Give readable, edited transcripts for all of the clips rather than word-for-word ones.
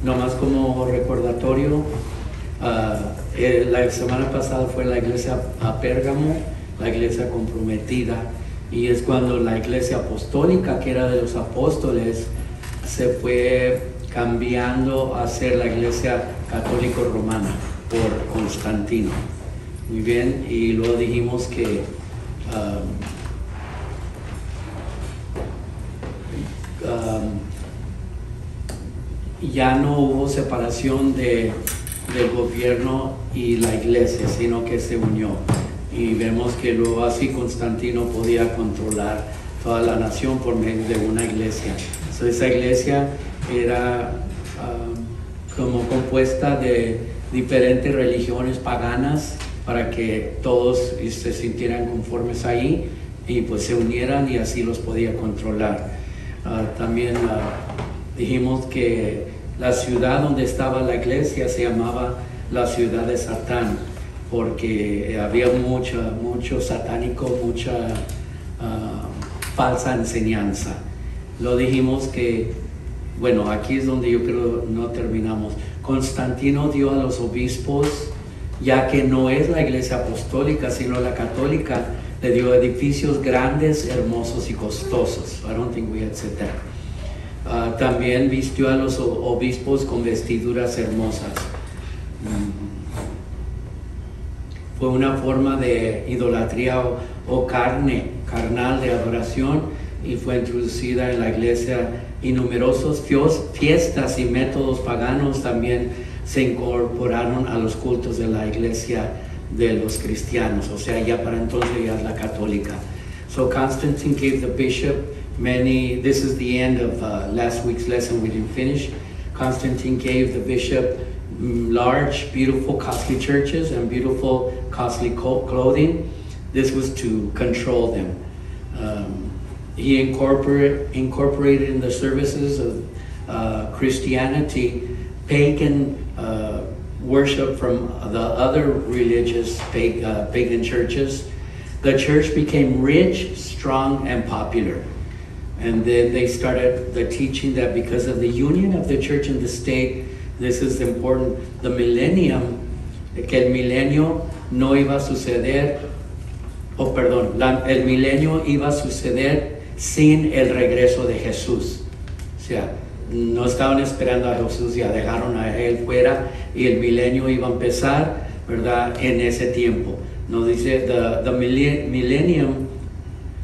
nomás como recordatorio, la semana pasada fue la iglesia a Pérgamo, la iglesia comprometida, y es cuando la iglesia apostólica, que era de los apóstoles, se fue cambiando a ser la iglesia católico romana por Constantino. Muy bien, y luego dijimos que ya no hubo separación del gobierno y la iglesia, sino que se unió. Y vemos que luego así Constantino podía controlar toda la nación por medio de una iglesia. Esa iglesia era como compuesta de diferentes religiones paganas para que todos se sintieran conformes ahí y pues se unieran y así los podía controlar. También dijimos que la ciudad donde estaba la iglesia se llamaba la ciudad de Satán, porque había mucho satánico, mucha falsa enseñanza. Lo dijimos que, bueno, aquí es donde yo creo no terminamos. Constantino dio a los obispos, ya que no es la iglesia apostólica, sino la católica, le dio edificios grandes, hermosos y costosos. I don't think we had said that. También vistió a los obispos con vestiduras hermosas. Fue una forma de idolatría o carnal de adoración, y fue introducida en la iglesia, y numerosos fiestas y métodos paganos también se incorporaron a los cultos de la iglesia de los cristianos, o sea, ya para entonces ya es la católica. So Constantine gave the bishop this is the end of last week's lesson, we didn't finish. Constantine gave the bishop large, beautiful, costly churches and beautiful, costly clothing. This was to control them. He incorporated in the services of Christianity pagan worship from the other religious pagan churches. The church became rich, strong, and popular. And then they started the teaching that because of the union of the church and the state, this is important, the millennium, que el milenio no iba a suceder, el milenio iba a suceder sin el regreso de Jesús. O sea, no estaban esperando a Jesús, ya dejaron a él fuera y el milenio iba a empezar, ¿verdad? En ese tiempo. Nos dice, the millennium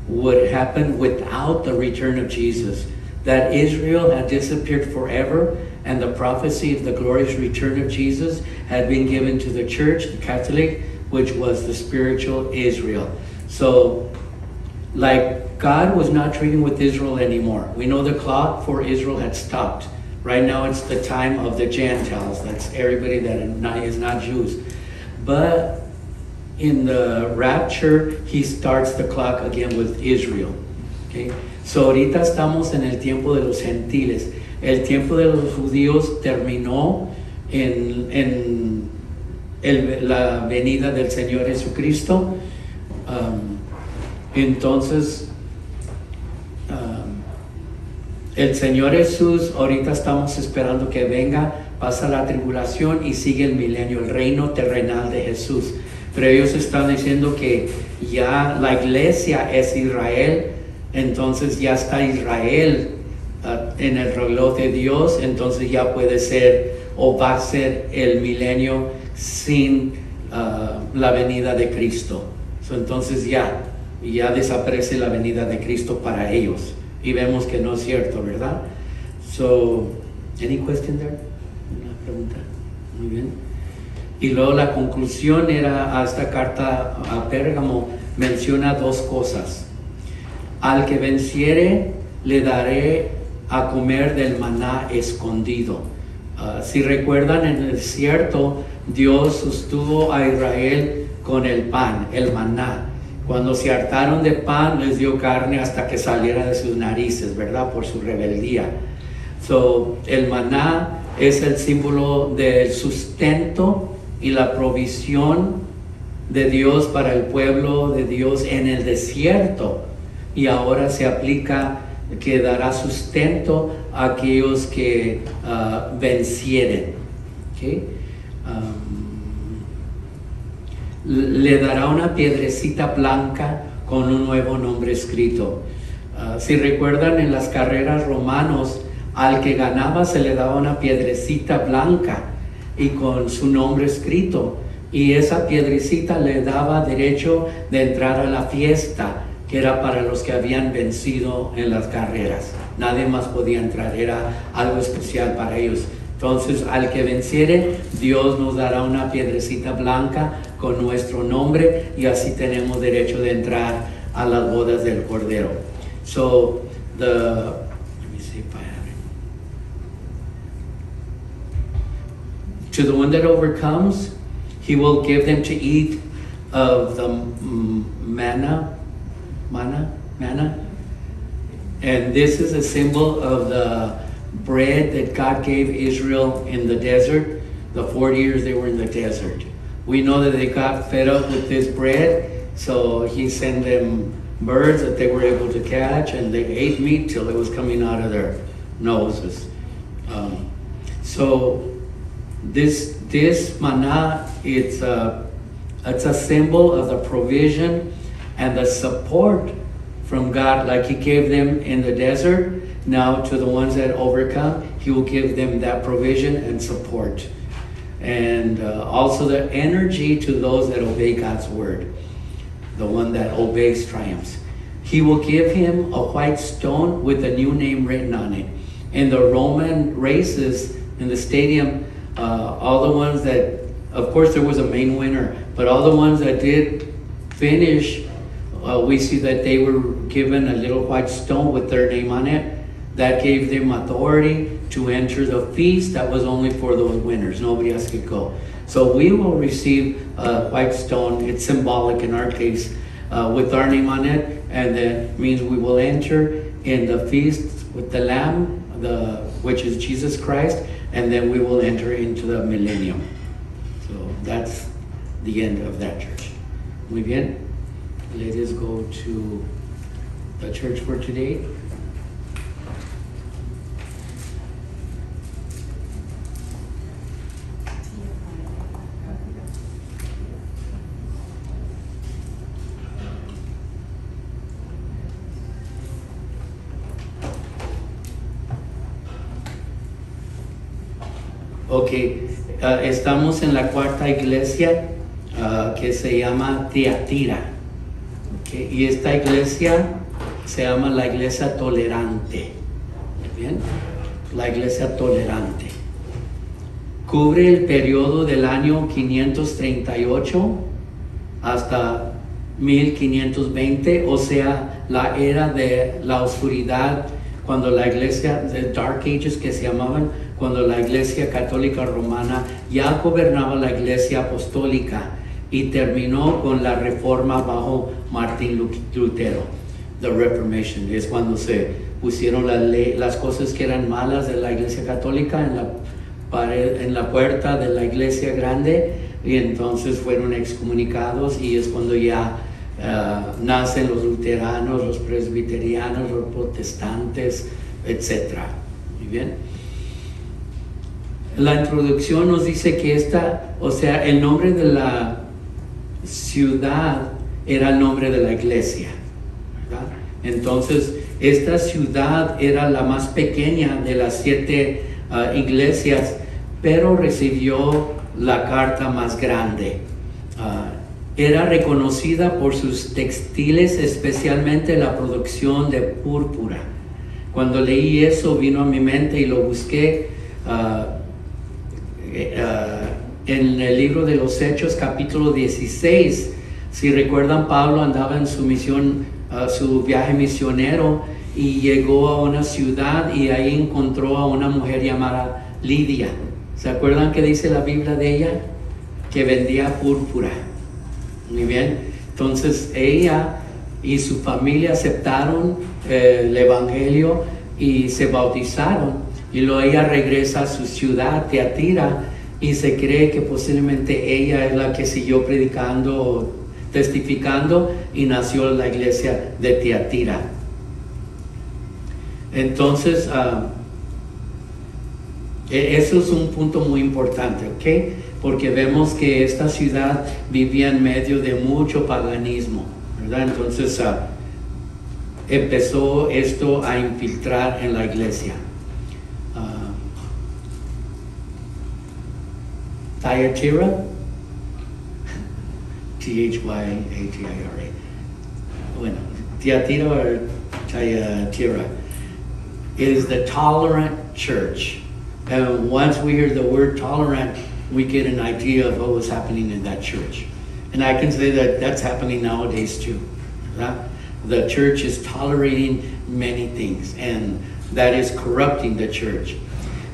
would happen without the return of Jesus. That Israel had disappeared forever, and the prophecy of the glorious return of Jesus had been given to the church, the Catholic, which was the spiritual Israel. So, like, God was not treating with Israel anymore. We know the clock for Israel had stopped. Right now it's the time of the Gentiles. That's everybody that is not Jews. But in the rapture, he starts the clock again with Israel. Okay? So ahorita estamos en el tiempo de los gentiles. El tiempo de los judíos terminó en la venida del Señor Jesucristo. Entonces, el Señor Jesús, ahorita estamos esperando que venga, pasa la tribulación y sigue el milenio, el reino terrenal de Jesús. Pero ellos están diciendo que ya la iglesia es Israel, entonces ya está Israel en el reloj de Dios, entonces ya puede ser o va a ser el milenio sin la venida de Cristo. Entonces ya desaparece la venida de Cristo para ellos. Y vemos que no es cierto, ¿verdad? So, any question there? Una pregunta. Muy bien. Y luego la conclusión era a esta carta a Pérgamo, menciona dos cosas. Al que venciere le daré a comer del maná escondido. Si recuerdan, en el desierto Dios sostuvo a Israel con el pan, el maná. Cuando se hartaron de pan, les dio carne hasta que saliera de sus narices, ¿verdad? Por su rebeldía. So, el maná es el símbolo del sustento y la provisión de Dios para el pueblo de Dios en el desierto. Y ahora se aplica que dará sustento a aquellos que vencieren. ¿Okay? Le dará una piedrecita blanca con un nuevo nombre escrito. Si recuerdan, en las carreras romanos, al que ganaba se le daba una piedrecita blanca y con su nombre escrito, y esa piedrecita le daba derecho de entrar a la fiesta, que era para los que habían vencido en las carreras. Nadie más podía entrar, era algo especial para ellos. Entonces, al que venciere, Dios nos dará una piedrecita blanca con nuestro nombre, y así tenemos derecho de entrar a las bodas del Cordero. So, let me see if I have it. To the one that overcomes, he will give them to eat of the manna. And this is a symbol of the bread that God gave Israel in the desert. The 40 years they were in the desert. We know that they got fed up with this bread, so he sent them birds that they were able to catch, and they ate meat till it was coming out of their noses. So this manna, it's a symbol of the provision and the support from God, like he gave them in the desert. Now to the ones that overcome, he will give them that provision and support. And also the energy to those that obey God's word. The one that obeys triumphs. He will give him a white stone with a new name written on it. In the Roman races, in the stadium, all the ones that, of course there was a main winner, but all the ones that did finish, we see that they were given a little white stone with their name on it. That gave them authority to enter the feast that was only for those winners. Nobody else could go. So we will receive a white stone. It's symbolic in our case, with our name on it, and that means we will enter in the feast with the Lamb, which is Jesus Christ, and then we will enter into the millennium. So that's the end of that church. Muy bien. Let us go to the church for today. Ok, estamos en la cuarta iglesia que se llama Tiatira. Okay, y esta iglesia se llama la iglesia tolerante. ¿Bien? La iglesia tolerante. Cubre el periodo del año 538 hasta 1520, o sea, la era de la oscuridad, cuando la iglesia, the Dark Ages que se llamaban, cuando la iglesia católica romana ya gobernaba la iglesia apostólica, y terminó con la reforma bajo Martín Lutero. The Reformation es cuando se pusieron las cosas que eran malas de la iglesia católica en la puerta de la iglesia grande, y entonces fueron excomunicados, y es cuando ya nacen los luteranos, los presbiterianos, los protestantes, etc. Muy bien. La introducción nos dice que el nombre de la ciudad era el nombre de la iglesia, ¿verdad? Entonces, esta ciudad era la más pequeña de las 7 iglesias, pero recibió la carta más grande. Era reconocida por sus textiles, especialmente la producción de púrpura. Cuando leí eso, vino a mi mente y lo busqué en el libro de los Hechos, capítulo 16. Si recuerdan, Pablo andaba en su misión, su viaje misionero, y llegó a una ciudad y ahí encontró a una mujer llamada Lidia. ¿Se acuerdan qué dice la Biblia de ella? Que vendía púrpura. Muy bien. Entonces ella y su familia aceptaron el evangelio y se bautizaron, y luego ella regresa a su ciudad, Tiatira, y se cree que posiblemente ella es la que siguió predicando, testificando, y nació la iglesia de Tiatira. Entonces Eso es un punto muy importante, ¿ok? Porque vemos que esta ciudad vivía en medio de mucho paganismo, ¿verdad? Entonces empezó esto a infiltrar en la iglesia. Thyatira, Thyatira. Bueno, Thyatira or Thyatira is the tolerant church. And once we hear the word tolerant, we get an idea of what was happening in that church. And I can say that that's happening nowadays too. Right? The church is tolerating many things, and that is corrupting the church.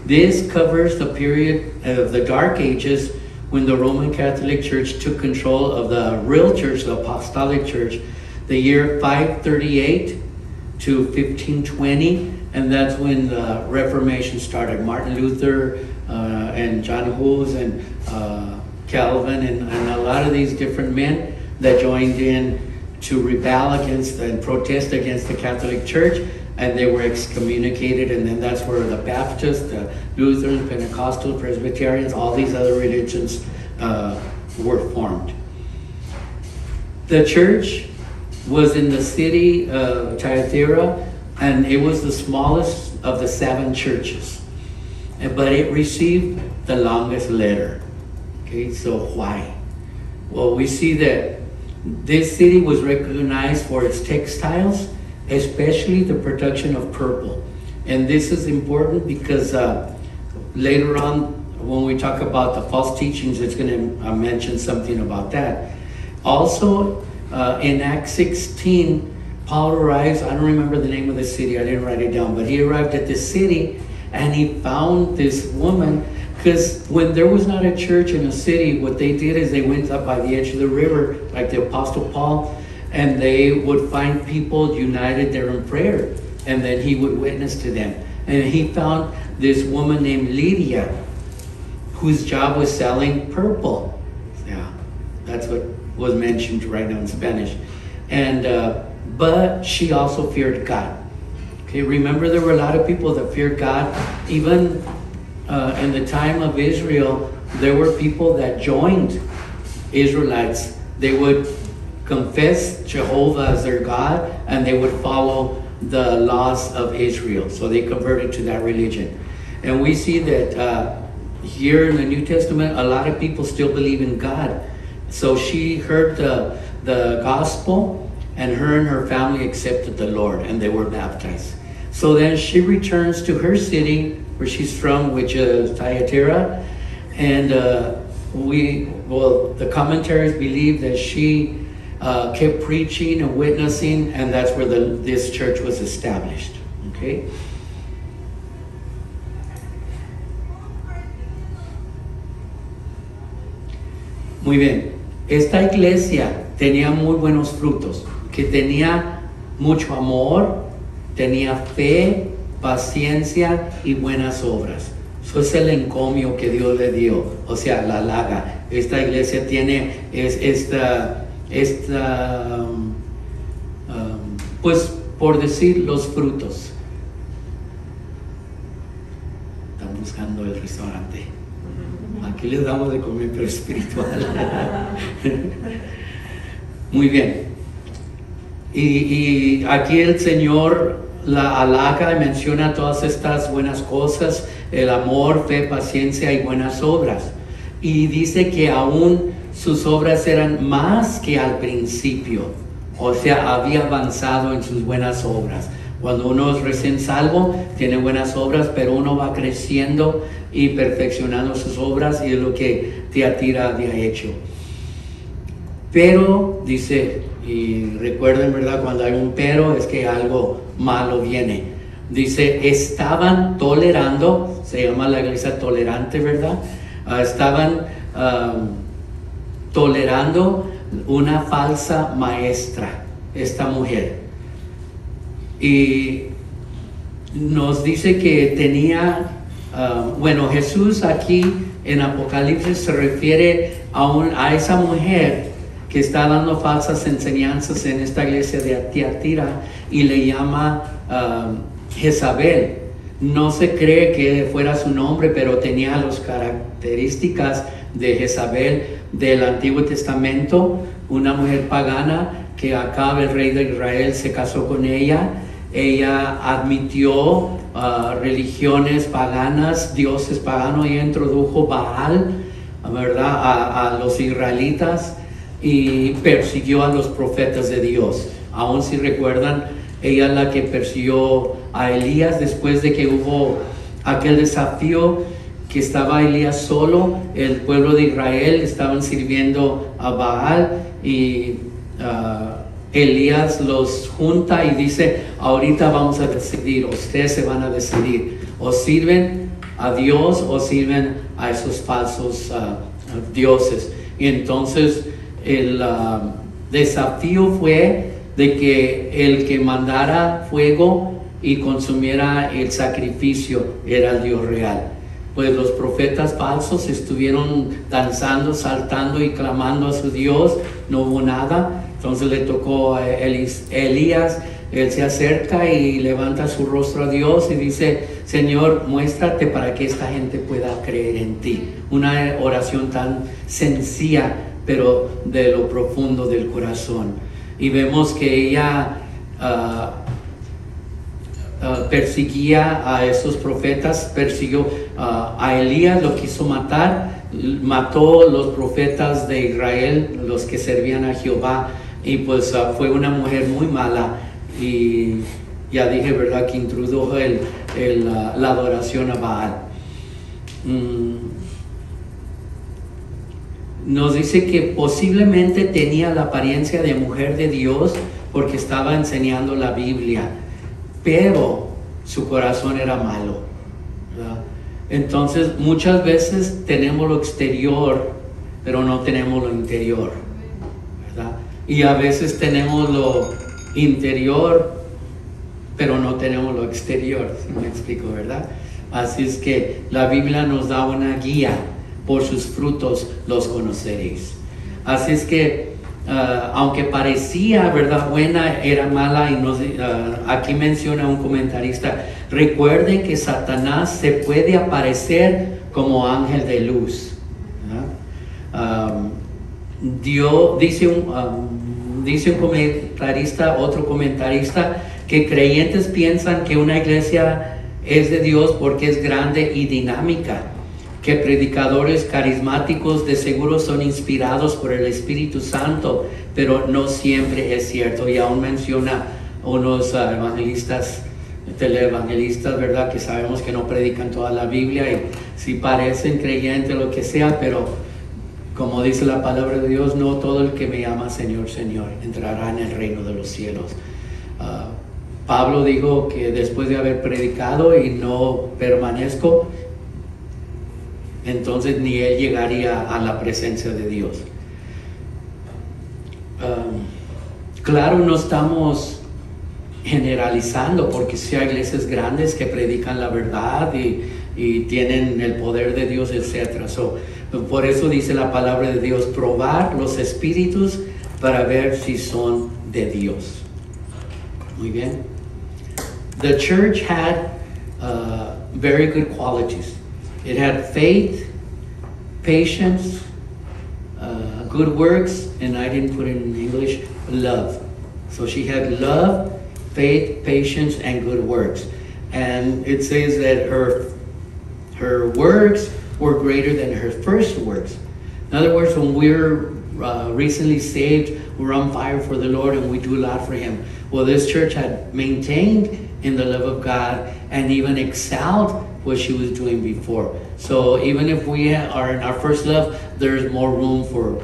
This covers the period of the Dark Ages when the Roman Catholic Church took control of the real church, the Apostolic Church, the year 538 to 1520, and that's when the Reformation started. Martin Luther and John Hus and Calvin and a lot of these different men that joined in to rebel against and protest against the Catholic Church, and they were excommunicated, and then that's where the Baptists, the Lutherans, Pentecostal, Presbyterians, all these other religions were formed. The church was in the city of Thyatira, and it was the smallest of the 7 churches, but it received the longest letter. Okay, so why? Well, we see that this city was recognized for its textiles, especially the production of purple. And this is important because later on, when we talk about the false teachings, it's going to mention something about that. Also, in Acts 16, Paul arrives, I don't remember the name of the city, I didn't write it down, but he arrived at this city and he found this woman, because when there was not a church in a city, what they did is they went up by the edge of the river, like the Apostle Paul, and they would find people united there in prayer, and then he would witness to them. And he found this woman named Lydia, whose job was selling purple. Yeah, that's what was mentioned right now in Spanish. And but she also feared God. Okay, remember there were a lot of people that feared God. Even in the time of Israel, there were people that joined Israelites. They would confess Jehovah as their God, and they would follow the laws of Israel. So they converted to that religion. And we see that here in the New Testament, a lot of people still believe in God. So she heard the gospel, and her family accepted the Lord, and they were baptized. So then she returns to her city where she's from, which is Thyatira, and the commentaries believe that she kept preaching and witnessing, and that's where this church was established. Okay. Muy bien. Esta iglesia tenía muy buenos frutos, que tenía mucho amor, tenía fe, paciencia y buenas obras. Eso es el encomio que Dios le dio, o sea, la laga. Esta iglesia tiene pues por decir los frutos. Están buscando el restaurante. Aquí les damos de comer, pero espiritual. Muy bien. Y aquí el Señor la halaga y menciona todas estas buenas cosas, el amor, fe, paciencia y buenas obras. Y dice que aún sus obras eran más que al principio. O sea, había avanzado en sus buenas obras. Cuando uno es recién salvo, tiene buenas obras, pero uno va creciendo y perfeccionando sus obras, y es lo que Thyatira había hecho. Pero, dice, y recuerden, ¿verdad? Cuando hay un pero, es que algo malo viene. Dice, estaban tolerando, se llama la iglesia tolerante, ¿verdad? Estaban tolerando una falsa maestra, esta mujer. Y nos dice que tenía, bueno, Jesús aquí en Apocalipsis se refiere a esa mujer que está dando falsas enseñanzas en esta iglesia de Thyatira, y le llama Jezabel. No se cree que fuera su nombre, pero tenía las características de Jezabel del Antiguo Testamento, una mujer pagana que Acab, el rey de Israel, se casó con ella. Ella admitió religiones paganas, dioses paganos, y introdujo Baal, ¿verdad?, a los israelitas, y persiguió a los profetas de Dios. Aún si recuerdan, ella es la que persiguió a Elías después de que hubo aquel desafío que estaba Elías solo. El pueblo de Israel estaban sirviendo a Baal, y Elías los junta y dice: ahorita vamos a decidir, ustedes se van a decidir, o sirven a Dios o sirven a esos falsos dioses. Y entonces el desafío fue de que el que mandara fuego y consumiera el sacrificio era el Dios real. Pues los profetas falsos estuvieron danzando, saltando y clamando a su Dios, no hubo nada. Entonces le tocó a Elías. Él se acerca y levanta su rostro a Dios y dice: Señor, muéstrate para que esta gente pueda creer en ti. Una oración tan sencilla, pero de lo profundo del corazón. Y vemos que ella persiguía a esos profetas, persiguió a Elías, lo quiso matar, mató los profetas de Israel, los que servían a Jehová, y pues fue una mujer muy mala. Y ya dije, ¿verdad?, que introdujo la adoración a Baal. Nos dice que posiblemente tenía la apariencia de mujer de Dios porque estaba enseñando la Biblia, pero su corazón era malo, ¿verdad? Entonces muchas veces tenemos lo exterior, pero no tenemos lo interior, ¿verdad? Y a veces tenemos lo interior, pero no tenemos lo exterior, si me explico, ¿verdad? Así es que la Biblia nos da una guía: por sus frutos los conoceréis. Así es que aunque parecía, ¿verdad?, buena, era mala. Y aquí menciona un comentarista: recuerden que Satanás se puede aparecer como ángel de luz, dice un comentarista, otro comentarista, que creyentes piensan que una iglesia es de Dios porque es grande y dinámica, que predicadores carismáticos de seguro son inspirados por el Espíritu Santo, pero no siempre es cierto. Y aún menciona unos evangelistas, televangelistas, ¿verdad?, que sabemos que no predican toda la Biblia, y si parecen creyentes, lo que sea, pero como dice la palabra de Dios, no todo el que me llama Señor, Señor entrará en el reino de los cielos. Pablo dijo que después de haber predicado y no permanezco, entonces ni él llegaría a la presencia de Dios. Claro, no estamos generalizando, porque sí hay iglesias grandes que predican la verdad y tienen el poder de Dios, etc. Por eso dice la palabra de Dios: probar los espíritus para ver si son de Dios. Muy bien. The church had very good qualities. It had faith, patience, good works, and I didn't put it in English, love. So she had love, faith, patience, and good works. And it says that her works were greater than her first works. In other words, when we're recently saved, we're on fire for the Lord and we do a lot for Him. Well, this church had maintained in the love of God and even excelled what she was doing before. So even if we are in our first love, there's more room for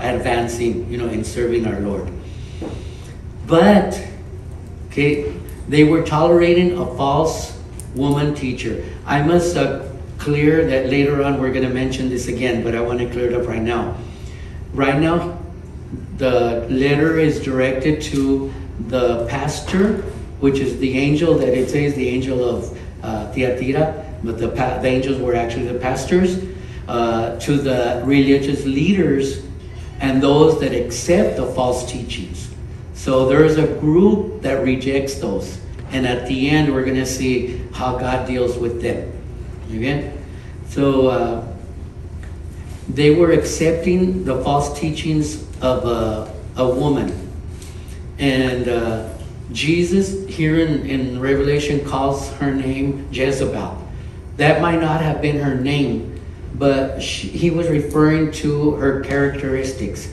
advancing, in serving our Lord. But they were tolerating a false woman teacher. I must clear that later on we're going to mention this again, but I want to clear it up right now. Right now, the letter is directed to the pastor, which is the angel that it says, the angel of Thyatira, but the angels were actually the pastors, to the religious leaders and those that accept the false teachings. So there is a group that rejects those. And at the end, we're going to see how God deals with them. Okay? So they were accepting the false teachings of a woman. And Jesus here in Revelation calls her name Jezebel. That might not have been her name, but he was referring to her characteristics.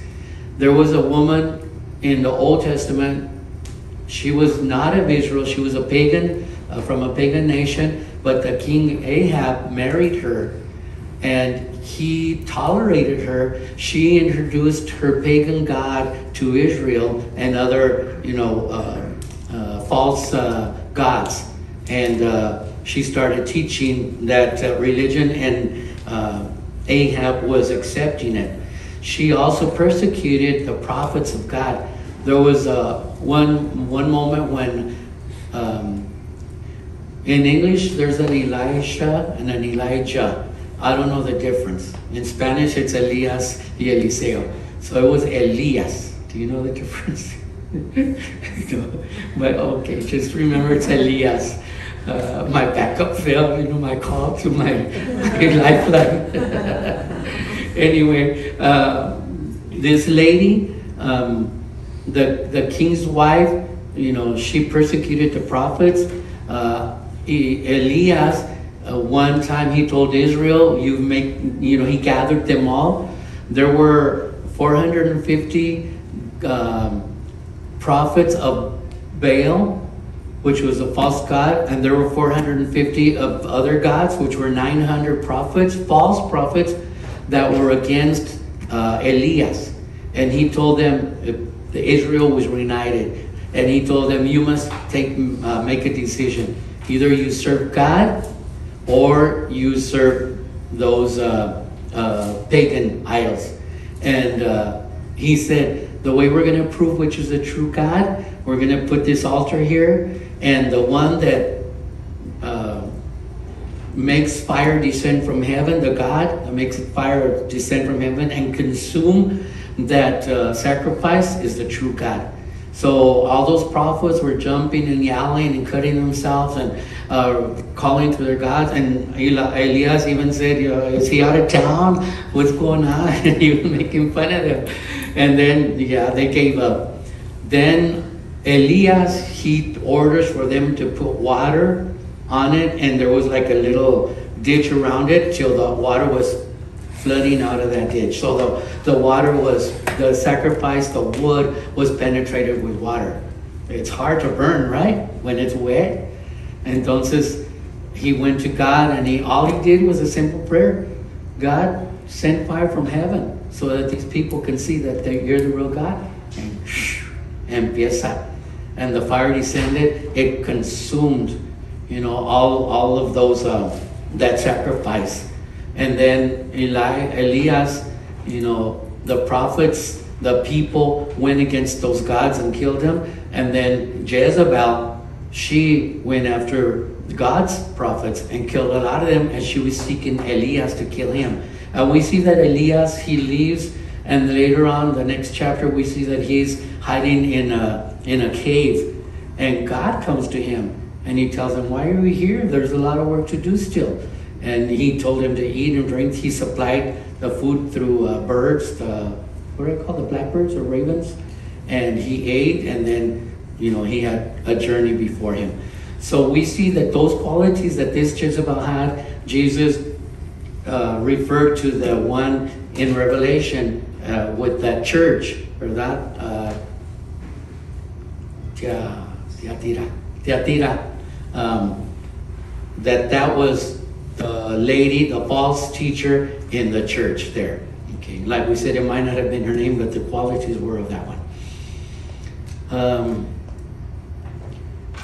There was a woman in the Old Testament. She was not of Israel. She was a pagan, from a pagan nation, but the king Ahab married her, and he tolerated her. She introduced her pagan god to Israel and other, false gods. And she started teaching that religion, and Ahab was accepting it. She also persecuted the prophets of God. There was one moment when, in English, there's an Elisha and an Elijah. I don't know the difference. In Spanish, it's Elias y Eliseo. So it was Elias. Do you know the difference? No. But okay, just remember it's Elias. My backup failed, my call to my lifeline. Anyway, this lady, the king's wife, she persecuted the prophets. Elias, one time he told Israel, he gathered them all. There were 450 prophets of Baal, which was a false god, and there were 450 of other gods, which were 900 prophets, false prophets, that were against Elias. And he told them, Israel was united, and he told them, you must make a decision. Either you serve God, or you serve those pagan idols. And he said, the way we're going to prove which is the true God, we're going to put this altar here, and the one that makes fire descend from heaven, the God that makes fire descend from heaven and consume that sacrifice, is the true God. So all those prophets were jumping and yelling and cutting themselves and calling to their gods. And Elias even said, is he out of town? What's going on? And he was making fun of them. And then, they gave up. Then Elias, he orders for them to put water on it. And there was like a little ditch around it till the water was flooding out of that ditch. So the water was, the sacrifice, the wood was penetrated with water. It's hard to burn, right? When it's wet. Entonces, he went to God, and all he did was a simple prayer. God, send fire from heaven so that these people can see that you're the real God. And empieza. And the fire descended. It consumed, all of those, that sacrifice. And then Elias, the prophets, the people went against those gods and killed them. And then Jezebel, she went after God's prophets and killed a lot of them, and she was seeking Elias to kill him. And we see that Elias, he leaves, and later on, the next chapter, we see that he's hiding in a cave. And God comes to him, and he tells him, why are we here? There's a lot of work to do still. And he told him to eat and drink. He supplied the food through birds, what are they called, the blackbirds or ravens? And he ate, and then, he had a journey before him. So we see that those qualities that this Jezebel had, Jesus referred to the one in Revelation with that church, or that Thyatira, that was the lady, the false teacher in the church there. Okay, like we said, it might not have been her name, but the qualities were of that one.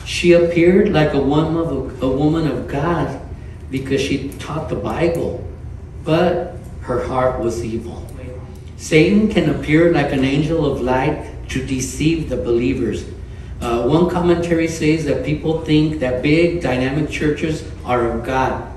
She appeared like a woman of God because she taught the Bible, but her heart was evil. Satan can appear like an angel of light to deceive the believers. One commentary says that people think that big dynamic churches are of God,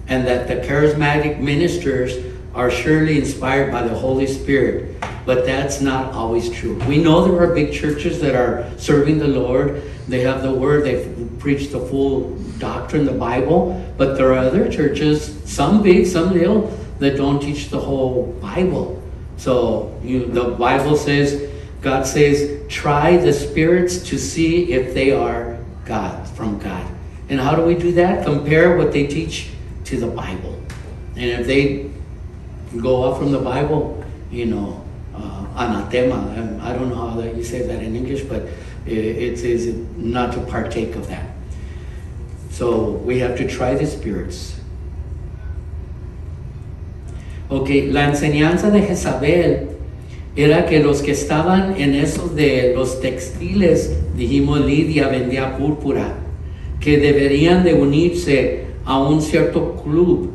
and that the charismatic ministers are surely inspired by the Holy Spirit, but that's not always true. We know there are big churches that are serving the Lord, They have the word, they preach the full doctrine, the Bible, but there are other churches, some big, some little, that don't teach the whole Bible. So the Bible says, God says, try the spirits to see if they are God, from God. And how do we do that? Compare what they teach to the Bible. And if they go off from the Bible, anathema, I don't know how that you say that in English, but it says not to partake of that. So we have to try the spirits. Ok, la enseñanza de Jezabel era que los que estaban en esos de los textiles, dijimos Lidia vendía púrpura, que deberían de unirse a un cierto club,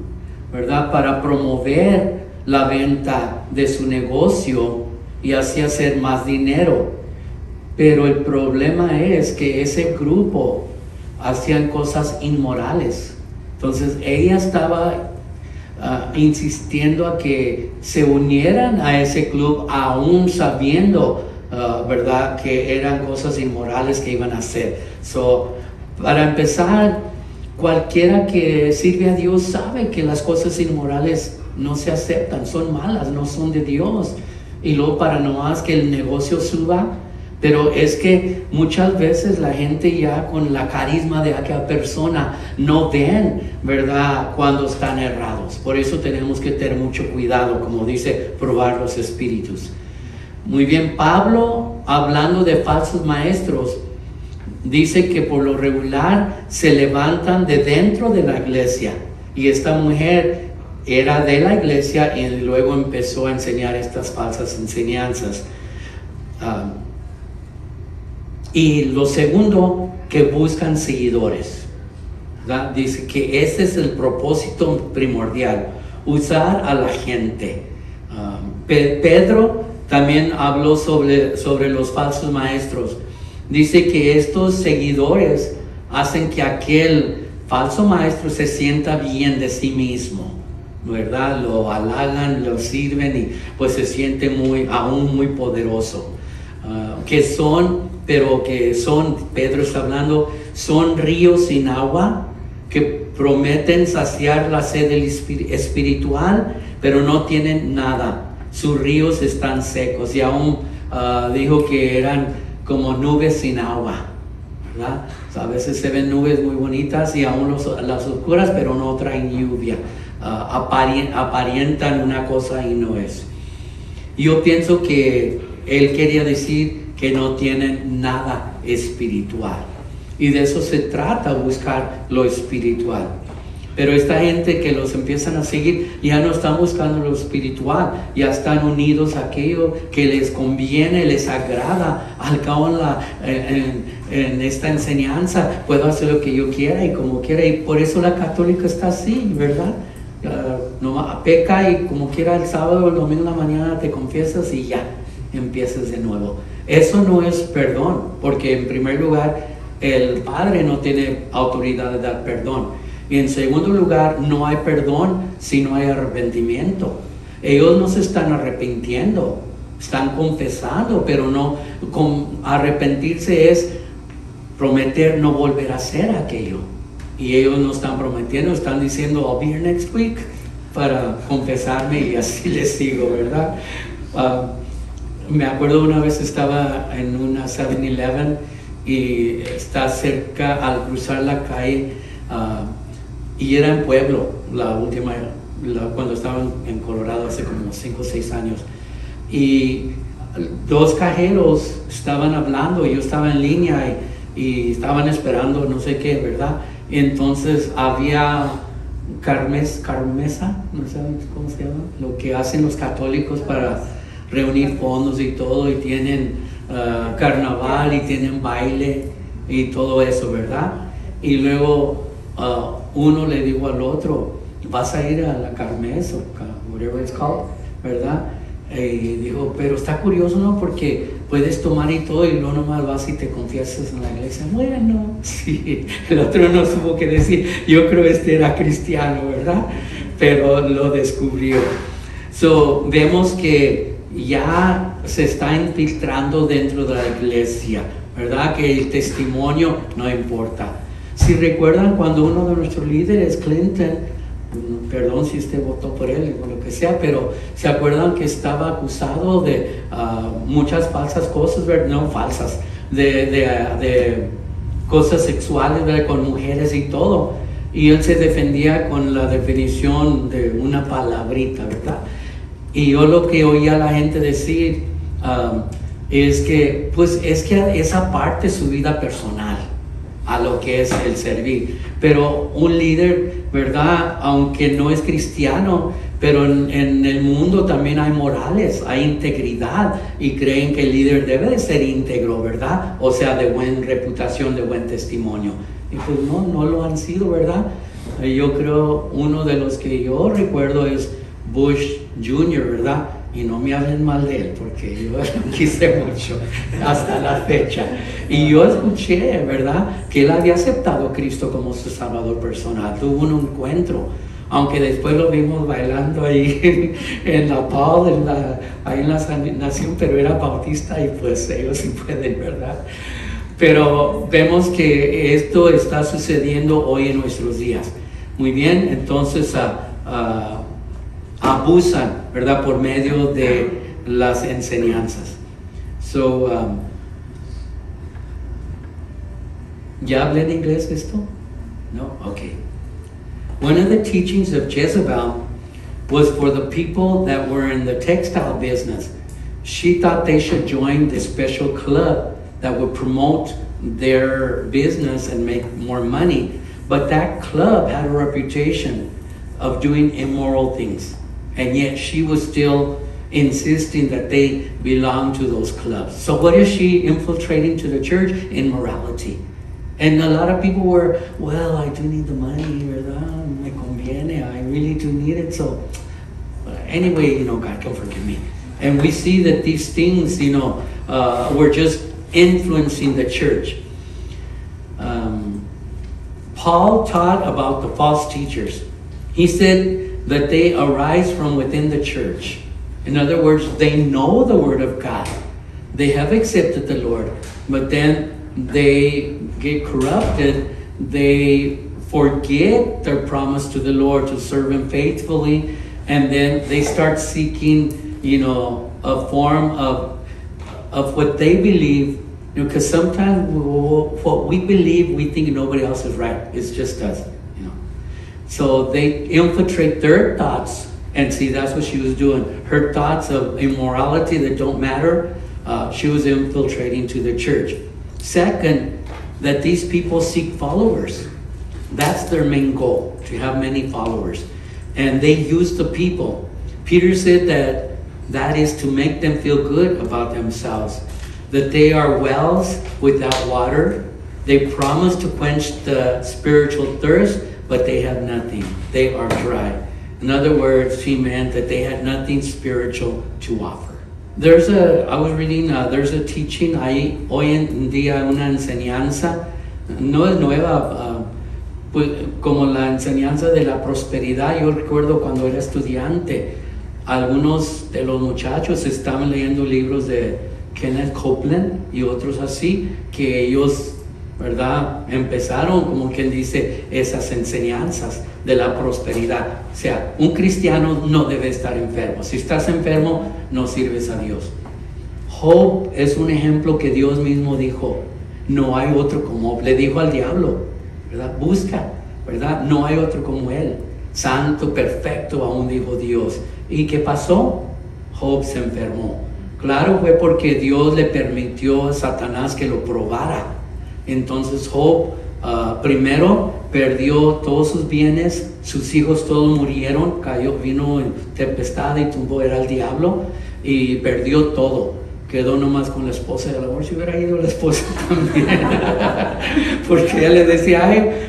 ¿verdad? Para promover la venta de su negocio y así hacer más dinero. Pero el problema es que ese grupo hacían cosas inmorales. Entonces ella estaba insistiendo a que se unieran a ese club aún sabiendo, ¿verdad?, que eran cosas inmorales que iban a hacer. So, para empezar, cualquiera que sirve a Dios sabe que las cosas inmorales no se aceptan, son malas, no son de Dios. Y luego para nomás que el negocio suba, pero es que muchas veces la gente ya con la carisma de aquella persona no ven, ¿verdad?, cuando están errados. Por eso tenemos que tener mucho cuidado, como dice, probar los espíritus. Muy bien, Pablo, hablando de falsos maestros, dice que por lo regular se levantan de dentro de la iglesia. Y esta mujer era de la iglesia y luego empezó a enseñar estas falsas enseñanzas. Y lo segundo, que buscan seguidores, ¿verdad? Dice que ese es el propósito primordial, usar a la gente. Pedro también habló sobre los falsos maestros. Dice que estos seguidores hacen que aquel falso maestro se sienta bien de sí mismo, ¿verdad? Lo halagan, lo sirven y pues se siente aún muy poderoso. Pedro está hablando, son ríos sin agua que prometen saciar la sed espiritual, pero no tienen nada. Sus ríos están secos y aún dijo que eran como nubes sin agua, ¿verdad? O sea, a veces se ven nubes muy bonitas y aún las oscuras, pero no traen lluvia. Aparentan una cosa y no es. Yo pienso que él quería decir que no tienen nada espiritual. Y de eso se trata, buscar lo espiritual. Pero esta gente que los empiezan a seguir ya no están buscando lo espiritual, ya están unidos a aquello que les conviene, les agrada. Al cabo en esta enseñanza puedo hacer lo que yo quiera y como quiera, y por eso la católica está así, ¿verdad? No, peca y como quiera el sábado o el domingo en la mañana te confiesas y ya empiezas de nuevo. Eso no es perdón, porque en primer lugar el Padre no tiene autoridad de dar perdón. Y en segundo lugar, no hay perdón si no hay arrepentimiento. Ellos no se están arrepintiendo, están confesando, pero no, arrepentirse es prometer no volver a hacer aquello. Y ellos no están prometiendo, están diciendo, I'll be here next week para confesarme y así les sigo, ¿verdad? Me acuerdo una vez estaba en una 7-Eleven y está cerca al cruzar la calle, y era en Pueblo, cuando estaba en Colorado hace como 5 o 6 años. Y 2 cajeros estaban hablando, y yo estaba en línea y estaban esperando no sé qué, ¿verdad? Entonces había carmesa, no sé cómo se llama, lo que hacen los católicos para reunir fondos y todo, y tienen carnaval y tienen baile y todo eso, ¿verdad? Y luego uno le dijo al otro, vas a ir a la Carmes o whatever it's called, ¿verdad? Y dijo, pero está curioso, ¿no? Porque puedes tomar y todo y luego nomás vas y te confiesas en la iglesia. Bueno, sí, el otro no supo qué decir. Yo creo era cristiano, ¿verdad? Pero lo descubrió. So, vemos que ya se está infiltrando dentro de la iglesia ¿verdad? Que el testimonio no importa. Si recuerdan cuando uno de nuestros líderes, Clinton, perdón si usted votó por él o lo que sea, pero se acuerdan que estaba acusado de muchas falsas cosas, ¿verdad? No falsas, de cosas sexuales, ¿verdad? Con mujeres y todo, y él se defendía con la definición de una palabrita, ¿verdad? Y yo lo que oía a la gente decir es que esa parte es su vida personal a lo que es el servir, pero un líder, ¿verdad? Aunque no es cristiano, pero en el mundo también hay morales, hay integridad, y creen que el líder debe de ser íntegro, ¿verdad? O sea, de buena reputación, de buen testimonio. Y pues no lo han sido, ¿verdad? Yo creo uno de los que yo recuerdo es Bush Jr., ¿verdad? Y no me hablen mal de él, porque yo lo quise mucho hasta la fecha. Y yo escuché, ¿verdad?, que él había aceptado a Cristo como su Salvador personal. Tuvo un encuentro, aunque después lo vimos bailando ahí en la Paul, ahí en la Nación, pero era bautista y pues ellos sí pueden, ¿verdad? Pero vemos que esto está sucediendo hoy en nuestros días. Muy bien, entonces abusan, ¿verdad?, por medio de las enseñanzas. ¿Ya hablé en inglés esto? No? Okay. One of the teachings of Jezebel was for the people that were in the textile business. She thought they should join the special club that would promote their business and make more money. But that club had a reputation of doing immoral things. And yet she was still insisting that they belong to those clubs. So what is she infiltrating to the church? Immorality. And a lot of people were, well, I do need the money, ¿verdad? Me conviene, I really do need it. So anyway, God can forgive me. And we see that these things, were just influencing the church. Paul taught about the false teachers. He said that they arise from within the church. In other words, they know the Word of God. They have accepted the Lord, but then they get corrupted. They forget their promise to the Lord to serve Him faithfully, and then they start seeking, a form of what they believe. Because sometimes what we believe, we think nobody else is right. It's just us. So they infiltrate their thoughts, and see, that's what she was doing. Her thoughts of immorality that don't matter, she was infiltrating to the church. Second, that these people seek followers. That's their main goal, to have many followers. And they use the people. Peter said that is to make them feel good about themselves, that they are wells without water. They promise to quench the spiritual thirst, but they have nothing. They are dry. In other words, he meant that they had nothing spiritual to offer. I was reading, there's a teaching ahí, hoy en día una enseñanza, no es nueva, pues, como la enseñanza de la prosperidad. Yo recuerdo cuando era estudiante, algunos de los muchachos estaban leyendo libros de Kenneth Copeland y otros así, que ellos, ¿verdad?, empezaron, como quien dice, esas enseñanzas de la prosperidad. O sea, un cristiano no debe estar enfermo. Si estás enfermo, no sirves a Dios. Job es un ejemplo que Dios mismo dijo, no hay otro como, le dijo al diablo, ¿verdad? Busca, ¿verdad? No hay otro como él. Santo, perfecto, aún dijo Dios. ¿Y qué pasó? Job se enfermó. Claro, fue porque Dios le permitió a Satanás que lo probara. Entonces Job primero perdió todos sus bienes, sus hijos todos murieron, vino en tempestad y tumbó, era el diablo, y perdió todo. Quedó nomás con la esposa. De la mujer, si hubiera ido la esposa también, porque ella le decía, ay,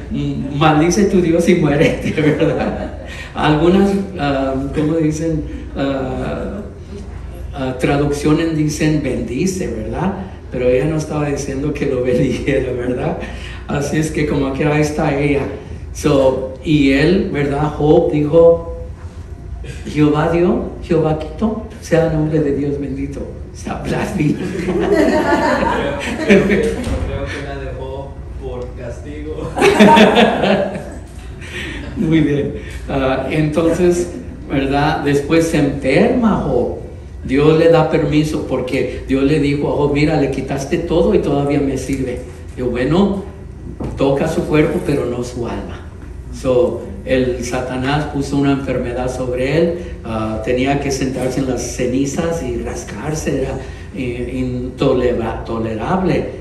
maldice tu Dios y muérete, ¿verdad? Algunas, ¿cómo dicen? Traducciones dicen bendice, ¿verdad? Pero ella no estaba diciendo que lo bendijera, ¿verdad? Así es que como que ahí está ella. Y él, ¿verdad? Job dijo, Jehová dio, Jehová quitó. Sea el nombre de Dios bendito. Sea blasfemo. Creo que la dejó por castigo. Muy bien. Entonces, ¿verdad? Después se enferma Job. Dios le da permiso porque Dios le dijo a Job, mira, le quitaste todo y todavía me sirve. Yo, bueno, toca su cuerpo, pero no su alma. El Satanás puso una enfermedad sobre él, tenía que sentarse en las cenizas y rascarse, era intolerable.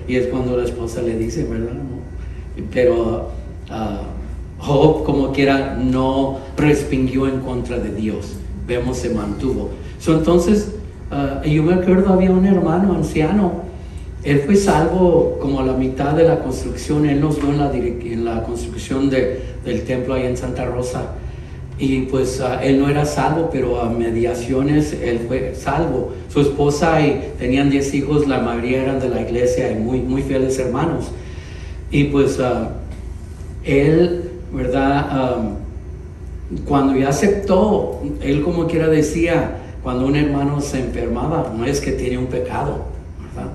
Y es cuando la esposa le dice, ¿verdad? No. Pero Job, como quiera, no respingió en contra de Dios. Vemos, se mantuvo. Entonces, yo me acuerdo, había un hermano anciano. Él fue salvo como a la mitad de la construcción. Él nos dio en la construcción del templo ahí en Santa Rosa. Y pues él no era salvo, pero a mediaciones él fue salvo. Su esposa y tenían 10 hijos, la mayoría eran de la iglesia y muy, muy fieles hermanos. Y pues él, ¿verdad? Cuando ya aceptó, él como quiera decía, cuando un hermano se enfermaba, no es que tiene un pecado, ¿verdad?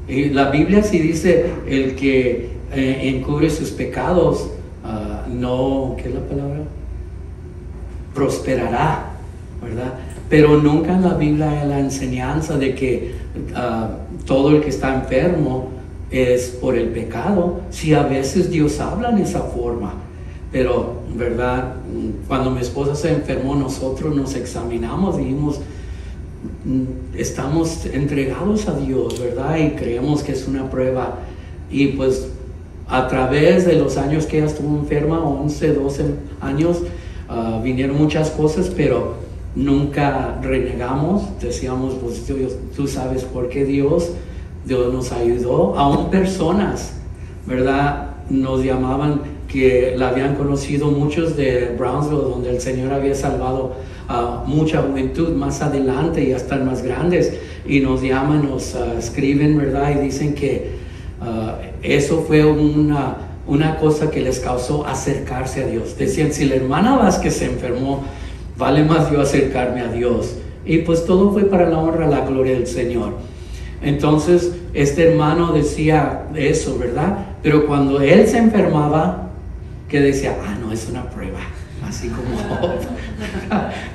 Y la Biblia sí dice, el que encubre sus pecados, no, ¿qué es la palabra? Prosperará, ¿verdad? Pero nunca en la Biblia hay la enseñanza de que todo el que está enfermo es por el pecado. Sí, a veces Dios habla en esa forma, pero, ¿verdad? Cuando mi esposa se enfermó, nosotros nos examinamos y dijimos, estamos entregados a Dios, ¿verdad? Y creemos que es una prueba. Y pues a través de los años que ella estuvo enferma, 11, 12 años, vinieron muchas cosas, pero nunca renegamos. Decíamos, pues Dios, tú sabes por qué Dios nos ayudó. Aún personas, ¿verdad? Nos llamaban que la habían conocido muchos de Brownsville, donde el Señor había salvado a mucha juventud más adelante y hasta más grandes, y nos llaman, nos escriben, ¿verdad? Y dicen que eso fue una cosa que les causó acercarse a Dios. Decían, si la hermana Vázquez se enfermó, vale más yo acercarme a Dios. Y pues todo fue para la honra, la gloria del Señor. Entonces este hermano decía eso, ¿verdad? Pero cuando él se enfermaba, que decía, no, es una prueba, así como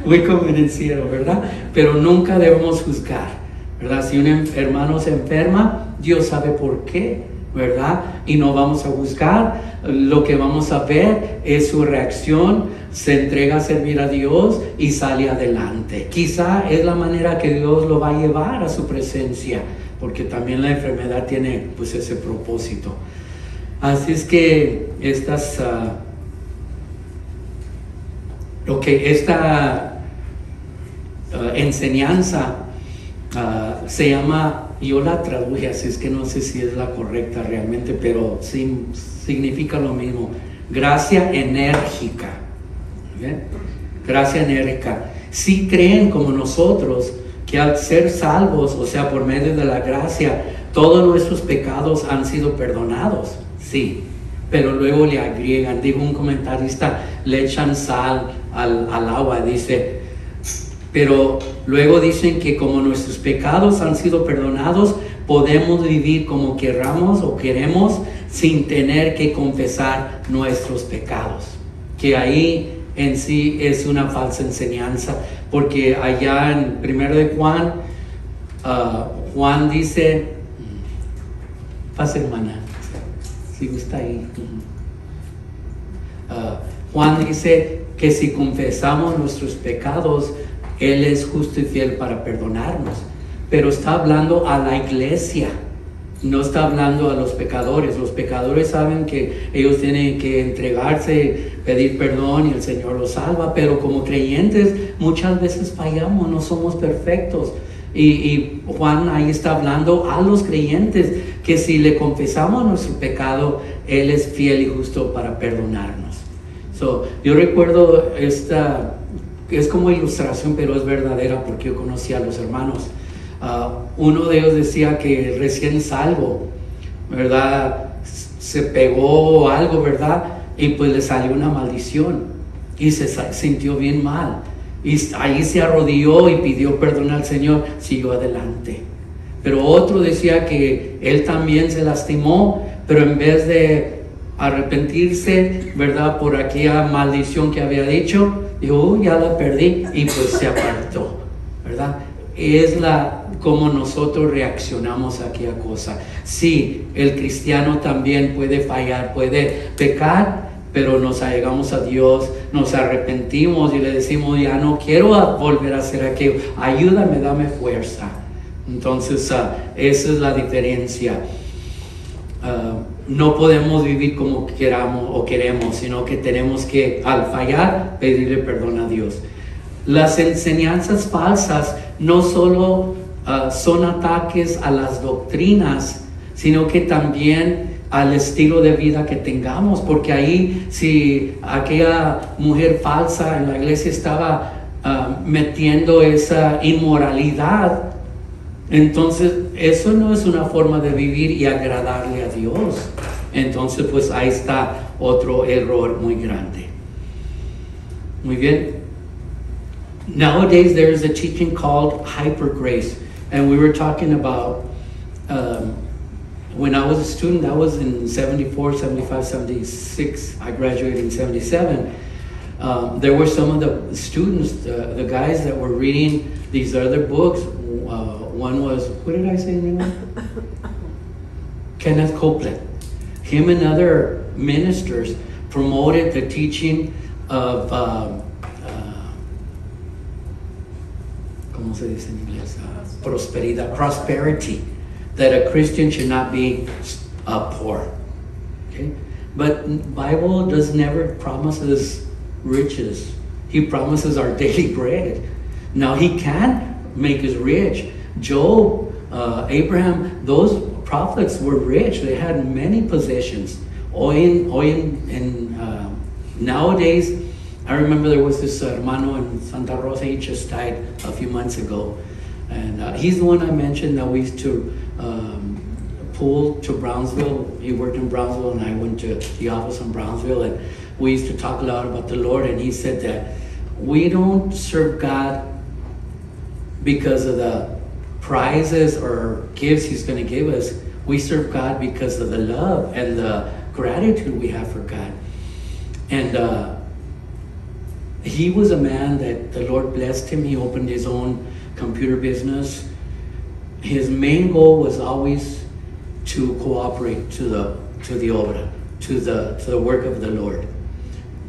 muy convencido, ¿verdad? Pero nunca debemos juzgar, ¿verdad? Si un hermano se enferma, Dios sabe por qué, ¿verdad? Y no vamos a juzgar. Lo que vamos a ver es su reacción, se entrega a servir a Dios y sale adelante. Quizá es la manera que Dios lo va a llevar a su presencia, porque también la enfermedad tiene pues ese propósito. Así es que esta enseñanza se llama, yo la traduje así, es que no sé si es la correcta realmente, pero sí significa lo mismo, gracia enérgica. ¿Bien? Gracia enérgica. Si creen como nosotros que al ser salvos, o sea, por medio de la gracia, todos nuestros pecados han sido perdonados, sí, pero luego le agregan, dijo un comentarista, le echan sal al agua, dice, pero luego dicen que como nuestros pecados han sido perdonados, podemos vivir como querramos o queremos sin tener que confesar nuestros pecados, que ahí en sí es una falsa enseñanza, porque allá en 1 de Juan, Juan dice, pasa hermana, si gusta ahí. Juan dice que si confesamos nuestros pecados, Él es justo y fiel para perdonarnos, pero está hablando a la iglesia, no está hablando a los pecadores. Los pecadores saben que ellos tienen que entregarse, pedir perdón y el Señor los salva, pero como creyentes muchas veces fallamos, no somos perfectos. Y Juan ahí está hablando a los creyentes que si le confesamos nuestro pecado, Él es fiel y justo para perdonarnos. Yo recuerdo esta, es como ilustración, pero es verdadera porque yo conocí a los hermanos. Uno de ellos decía que recién salvo, ¿verdad? Se pegó algo, ¿verdad? Y pues le salió una maldición y se sintió bien mal. Y ahí se arrodilló y pidió perdón al Señor, siguió adelante. Pero otro decía que él también se lastimó, pero en vez de arrepentirse, ¿verdad?, por aquella maldición que había dicho, dijo, ya la perdí, y pues se apartó, ¿verdad? Es como nosotros reaccionamos a aquella cosa. Sí, el cristiano también puede fallar, puede pecar, pero nos allegamos a Dios, nos arrepentimos y le decimos, ya no quiero volver a hacer aquello, ayúdame, dame fuerza. Entonces, esa es la diferencia. No podemos vivir como queremos, sino que tenemos que, al fallar, pedirle perdón a Dios. Las enseñanzas falsas no solo son ataques a las doctrinas, sino que también al estilo de vida que tengamos, porque ahí si aquella mujer falsa en la iglesia estaba metiendo esa inmoralidad, entonces eso no es una forma de vivir y agradarle a Dios. Entonces pues ahí está otro error muy grande. Muy bien. Nowadays there is a teaching called hyper grace, and we were talking about when I was a student. That was in 74, 75, 76. I graduated in 77. There were some of the students, the guys that were reading these other books. One was, what did I say the name of? Kenneth Copeland. Him and other ministers promoted the teaching of, ¿cómo se dice en inglés? Prosperity. That a Christian should not be poor. Okay? But Bible does never promise us riches. He promises our daily bread. Now he can make us rich. Job, Abraham, those prophets were rich. They had many possessions. Nowadays, I remember there was this hermano in Santa Rosa. He just died a few months ago. And he's the one I mentioned that we used to pull to Brownsville. He worked in Brownsville, and I went to the office in Brownsville, and we used to talk a lot about the Lord. And he said that we don't serve God because of the prizes or gifts he's going to give us. We serve God because of the love and the gratitude we have for God. And he was a man that the Lord blessed him. He opened his own computer business. His main goal was always to cooperate to the obra, to the work of the Lord.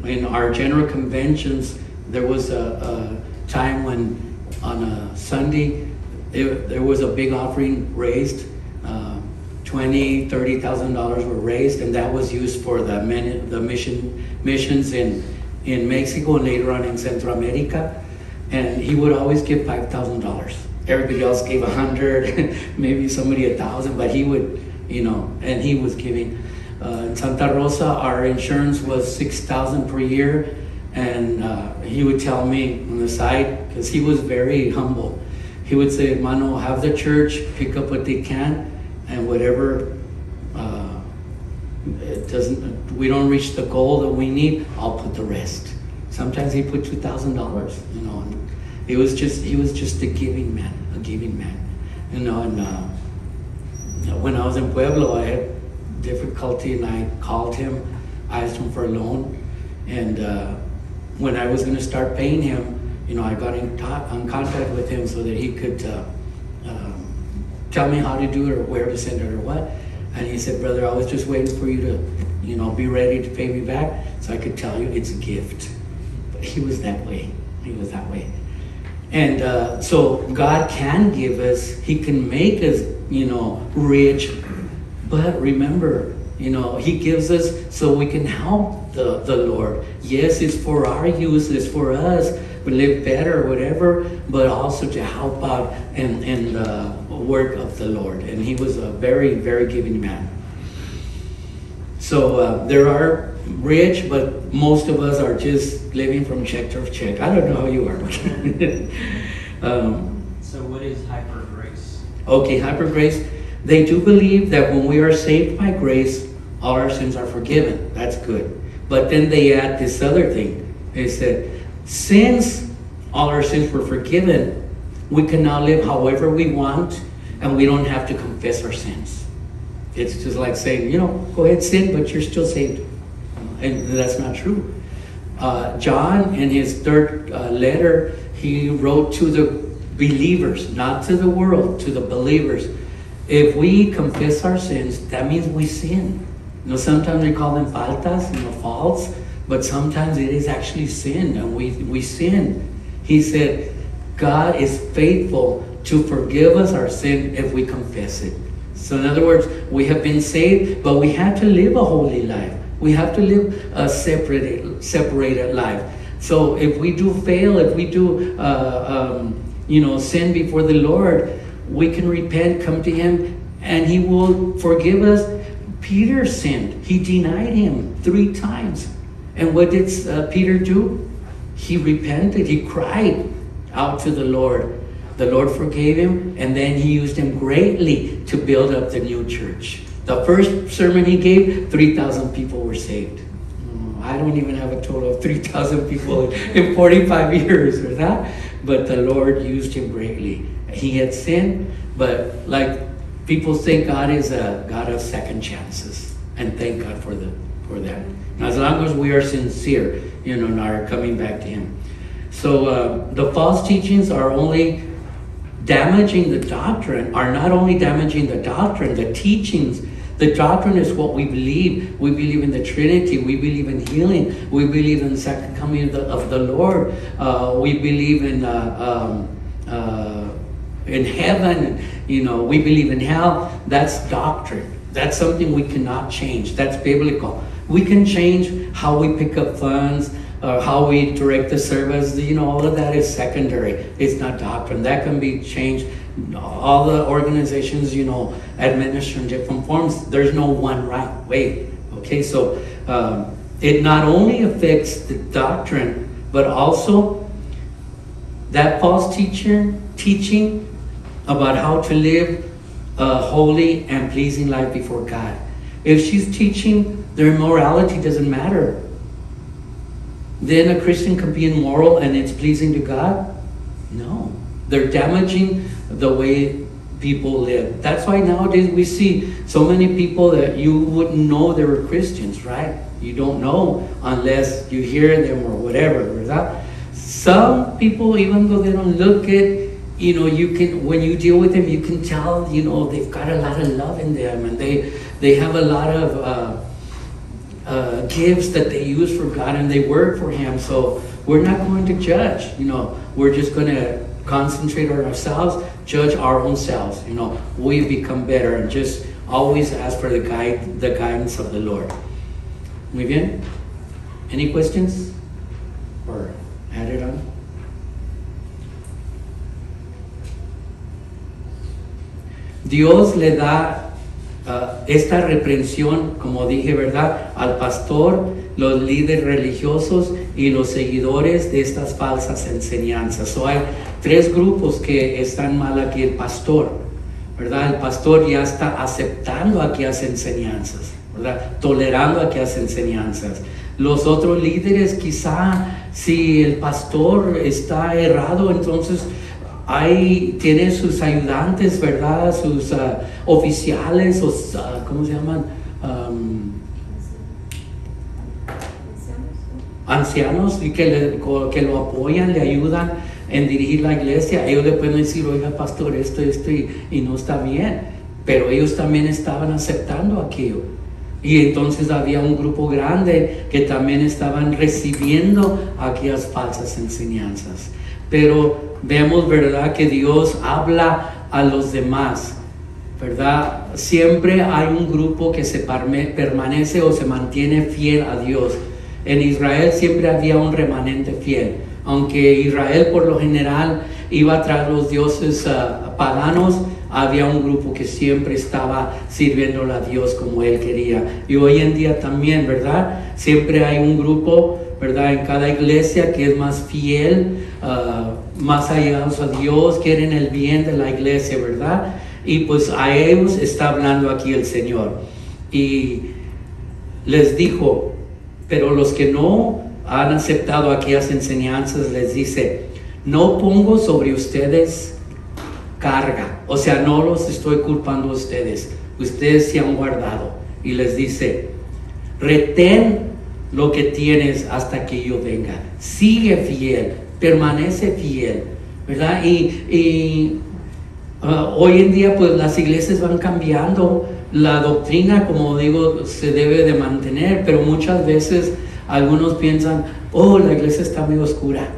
In our general conventions, there was a time when on a Sunday there was a big offering raised. $20,000-$30,000 were raised, and that was used for the missions in Mexico and later on in Central America. And he would always give $5,000. Everybody else gave 100, maybe somebody 1,000, but he would, and he was giving. In Santa Rosa, our insurance was $6,000 per year, and he would tell me on the side, because he was very humble. He would say, "Hermano, have the church pick up what they can, and whatever we don't reach the goal that we need, I'll put the rest." Sometimes he put $2,000, and he was just a giving man, And when I was in Pueblo, I had difficulty, and I called him, asked him for a loan, and when I was going to start paying him, I got in contact with him so that he could tell me how to do it or where to send it or what. And he said, "Brother, I was just waiting for you to, be ready to pay me back so I could tell you it's a gift." But he was that way. And so God can give us, he can make us, rich. But remember, he gives us so we can help the Lord. Yes, it's for our use, it's for us to live better or whatever, but also to help out in the work of the Lord. And he was a very, very giving man. So there are rich, but most of us are just living from check to check. I don't know how you are. So what is hyper grace? Okay, hyper grace. They do believe that when we are saved by grace, all our sins are forgiven. That's good. But then they add this other thing. They said, since all our sins were forgiven, we can now live however we want, and we don't have to confess our sins. It's just like saying, you know, go ahead, sin, but you're still saved. And that's not true. John, in his third letter, he wrote to the believers, not to the world, to the believers. If we confess our sins, that means we sin. You know, sometimes we call them faltas, you know, faults, but sometimes it is actually sin, and we sin. He said, God is faithful to forgive us our sin if we confess it. So in other words, we have been saved, but we have to live a holy life. We have to live a separated life. So if we do fail, if we do, you know, sin before the Lord, we can repent, come to Him, and He will forgive us. Peter sinned. He denied Him 3 times. And what did Peter do? He repented. He cried out to the Lord. The Lord forgave him, and then He used him greatly to build up the new church. The first sermon he gave, 3,000 people were saved. I don't even have a total of 3,000 people in 45 years, right? But the Lord used him greatly. He had sinned, but like people think God is a God of second chances, and thank God for that. As long as we are sincere, you know, in our coming back to Him. So the false teachings are only damaging the doctrine, are not only damaging the doctrine, the teachings. The doctrine is what we believe. We believe in the Trinity. We believe in healing. We believe in the second coming of the Lord. We believe in heaven. You know, we believe in hell. That's doctrine. That's something we cannot change. That's biblical. We can change how we pick up funds, or how we direct the service. You know, all of that is secondary. It's not doctrine. That can be changed. All the organizations, you know, administer in different forms. There's no one right way. Okay, so it not only affects the doctrine, but also that false teaching about how to live a holy and pleasing life before God. If she's teaching their immorality doesn't matter, then a Christian can be immoral and it's pleasing to God? No. They're damaging the way people live. That's why nowadays we see so many people that you wouldn't know they were Christians, right? You don't know unless you hear them or whatever. Right? Some people, even though they don't look it, you know, you can, when you deal with them, you can tell, you know, they've got a lot of love in them, and they have a lot of gifts that they use for God, and they work for Him. So we're not going to judge, you know, we're just going to concentrate on ourselves, judge our own selves. You know, we become better, and just always ask for the guidance of the Lord. Muy bien? Any questions? Or add it on? Dios le da esta reprensión, como dije, ¿verdad?, al pastor, los líderes religiosos y los seguidores de estas falsas enseñanzas. So hay 3 grupos que están mal aquí. El pastor, ¿verdad? El pastor ya está aceptando aquellas enseñanzas, ¿verdad? Tolerando aquellas enseñanzas. Los otros líderes, quizá si el pastor está errado, entonces tiene sus ayudantes, ¿verdad? Sus oficiales, ¿cómo se llaman? Ancianos, y que lo apoyan, le ayudan en dirigir la iglesia. Ellos le pueden decir, oiga, pastor, esto y no está bien. Pero ellos también estaban aceptando aquello. Y entonces había un grupo grande que también estaban recibiendo aquellas falsas enseñanzas. Pero vemos, ¿verdad?, que Dios habla a los demás, ¿verdad? Siempre hay un grupo que se permanece o se mantiene fiel a Dios. En Israel siempre había un remanente fiel. Aunque Israel por lo general iba tras los dioses paganos, había un grupo que siempre estaba sirviéndole a Dios como Él quería. Y hoy en día también, ¿verdad? Siempre hay un grupo, ¿verdad?, en cada iglesia que es más fiel, más allegados a Dios, quieren el bien de la iglesia, ¿verdad? Y pues a ellos está hablando aquí el Señor. Y les dijo, pero los que no han aceptado aquellas enseñanzas, les dice, no pongo sobre ustedes carga. O sea, no los estoy culpando a ustedes. Ustedes se han guardado. Y les dice, retén lo que tienes hasta que yo venga. Sigue fiel, permanece fiel, ¿verdad? Hoy en día pues las iglesias van cambiando. La doctrina, como digo, se debe de mantener, pero muchas veces algunos piensan, oh, la iglesia está muy oscura,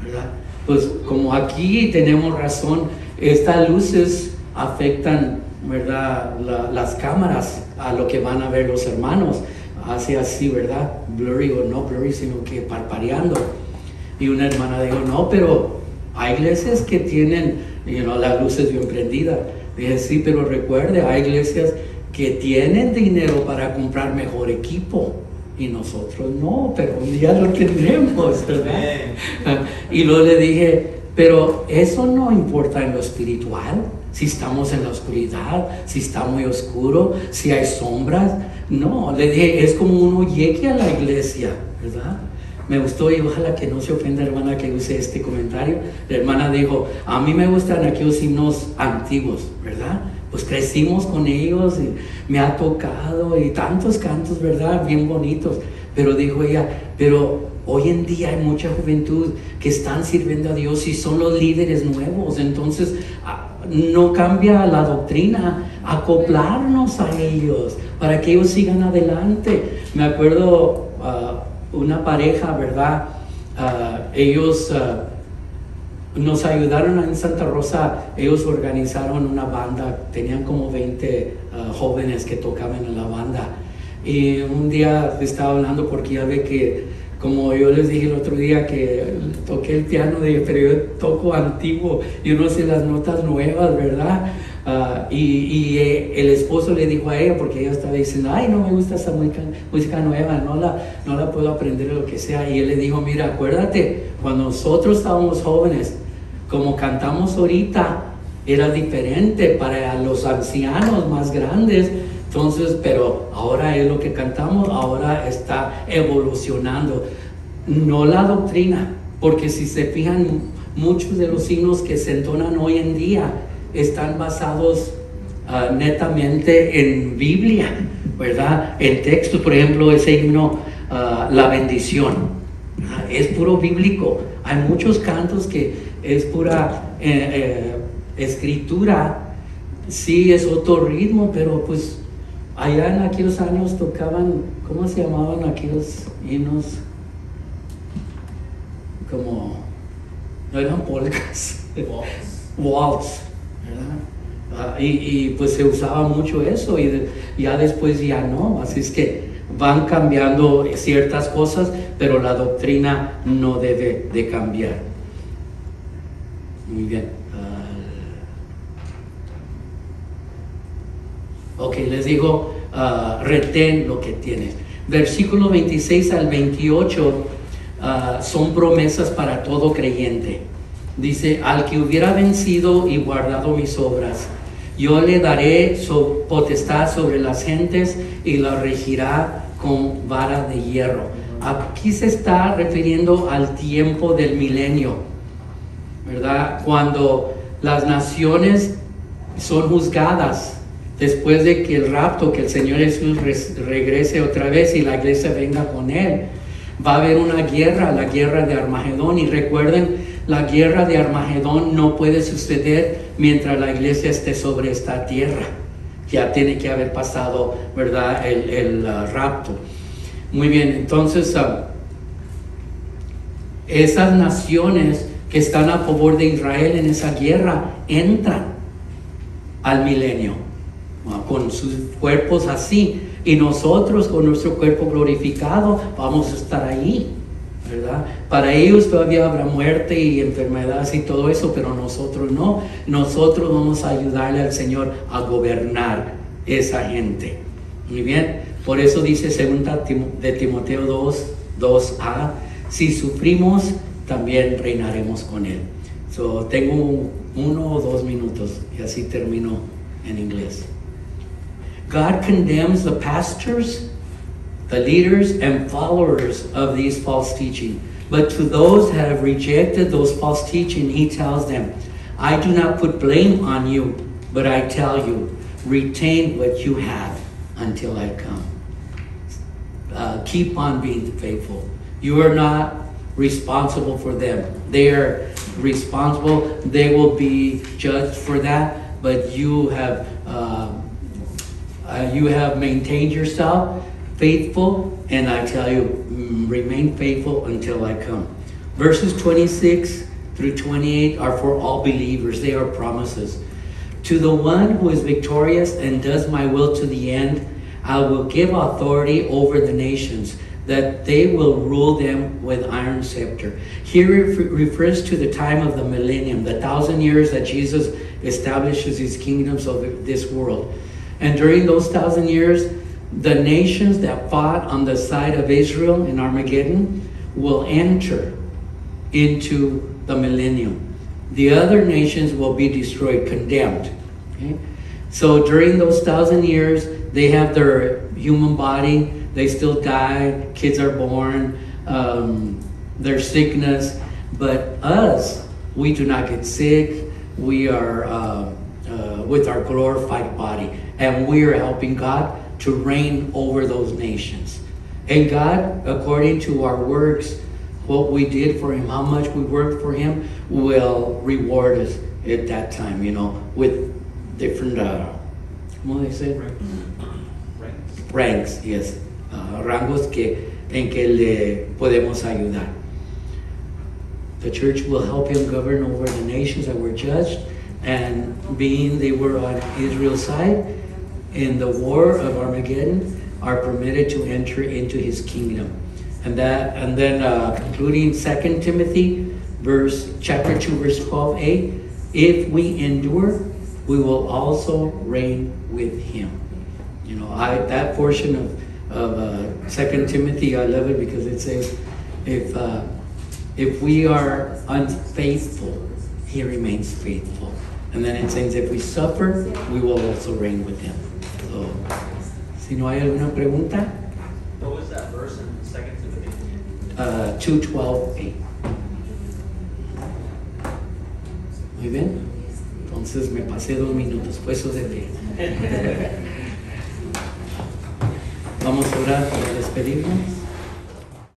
¿verdad? Pues como aquí tenemos razón, estas luces afectan, ¿verdad? Las cámaras a lo que van a ver los hermanos. Hace así, ¿verdad? Blurry o no blurry, sino que parpadeando. Y una hermana dijo, no, pero hay iglesias que tienen, las luces bien prendidas. Dije, sí, pero recuerde, hay iglesias que tienen dinero para comprar mejor equipo. Y nosotros no, pero un día lo tendremos, ¿verdad? Y luego le dije, pero eso no importa en lo espiritual. Si estamos en la oscuridad, si está muy oscuro, si hay sombras. No, le dije, es como uno llegue a la iglesia, ¿verdad? Me gustó y ojalá que no se ofenda, hermana, que use este comentario. La hermana dijo, a mí me gustan aquellos himnos antiguos, ¿verdad? Pues crecimos con ellos y me ha tocado y tantos cantos, ¿verdad? Bien bonitos. Pero dijo ella, pero hoy en día hay mucha juventud que están sirviendo a Dios y son los líderes nuevos. Entonces, no cambia la doctrina, acoplarnos a ellos para que ellos sigan adelante. Me acuerdo una pareja, ¿verdad? Ellos nos ayudaron en Santa Rosa. Ellos organizaron una banda, tenían como 20 jóvenes que tocaban en la banda. Y un día estaba hablando porque ya ve que, como yo les dije el otro día que toqué el piano, dije, pero yo toco antiguo, yo no sé las notas nuevas, ¿verdad? El esposo le dijo a ella, porque ella estaba diciendo, ay, no me gusta esa música nueva, no la puedo aprender, lo que sea. Y él le dijo, mira, acuérdate, cuando nosotros estábamos jóvenes, como cantamos ahorita, era diferente para los ancianos más grandes. Entonces, pero ahora es lo que cantamos, ahora está evolucionando. No la doctrina, porque si se fijan, muchos de los himnos que se entonan hoy en día están basados netamente en Biblia, ¿verdad? En textos, por ejemplo, ese himno, La Bendición, es puro bíblico. Hay muchos cantos que es pura escritura, sí es otro ritmo, pero pues allá en aquellos años tocaban, ¿cómo se llamaban aquellos himnos? Como, no eran polcas, waltz, ¿verdad? Y pues se usaba mucho eso y ya después ya no, así es que van cambiando ciertas cosas, pero la doctrina no debe de cambiar. Muy bien. Ok, les digo, retén lo que tienes. Versículo 26 al 28 son promesas para todo creyente. Dice, al que hubiera vencido y guardado mis obras, yo le daré potestad sobre las gentes y la regirá con vara de hierro. Aquí se está refiriendo al tiempo del milenio, ¿verdad? Cuando las naciones son juzgadas después de que el rapto, que el Señor Jesús regrese otra vez y la iglesia venga con Él. Va a haber una guerra, la guerra de Armagedón. Y recuerden, la guerra de Armagedón no puede suceder mientras la iglesia esté sobre esta tierra. Ya tiene que haber pasado, ¿verdad?, el rapto. Muy bien, entonces esas naciones que están a favor de Israel en esa guerra entran al milenio con sus cuerpos así, y nosotros con nuestro cuerpo glorificado vamos a estar ahí, ¿verdad? Para ellos todavía habrá muerte y enfermedades y todo eso, pero nosotros no. Nosotros vamos a ayudarle al Señor a gobernar esa gente. Muy bien, por eso dice 2 de Timoteo 2:2a, si sufrimos también reinaremos con Él. Tengo 1 o 2 minutos y así termino en inglés. God condemns the pastors, the leaders and followers of these false teaching. But to those that have rejected those false teaching, he tells them, I do not put blame on you, but I tell you, retain what you have until I come. Keep on being faithful. You are not responsible for them. They are responsible. They will be judged for that. But you have maintained yourself faithful, and I tell you, remain faithful until I come. Verses 26 through 28 are for all believers. They are promises. To the one who is victorious and does my will to the end, I will give authority over the nations, that they will rule them with iron scepter. Here it refers to the time of the millennium, the 1,000 years that Jesus establishes his kingdoms of this world. And during those 1,000 years, the nations that fought on the side of Israel in Armageddon will enter into the millennium. The other nations will be destroyed, condemned. Okay? So during those 1,000 years, they have their human body. They still die. Kids are born. There's sickness. But us, we do not get sick. We are with our glorified body. And we are helping God to reign over those nations. And God, according to our works, what we did for him, how much we worked for him, will reward us at that time, you know, with different, ¿cómo dice? Ranks, yes. Rangos en que le podemos ayudar. The church will help him govern over the nations that were judged, and being they were on Israel's side, in the war of Armageddon, are permitted to enter into his kingdom. And then concluding 2 Timothy chapter 2 verse 12a, if we endure, we will also reign with him. You know, that portion of 2 Timothy, I love it because it says, if we are unfaithful, he remains faithful. And then it says, if we suffer, we will also reign with him. So, si no hay alguna pregunta. What was that verse in 2 Timothy? 2:12a. Muy bien. Entonces me pasé 2 minutos, puestos de pie. Vamos a orar para despedirnos.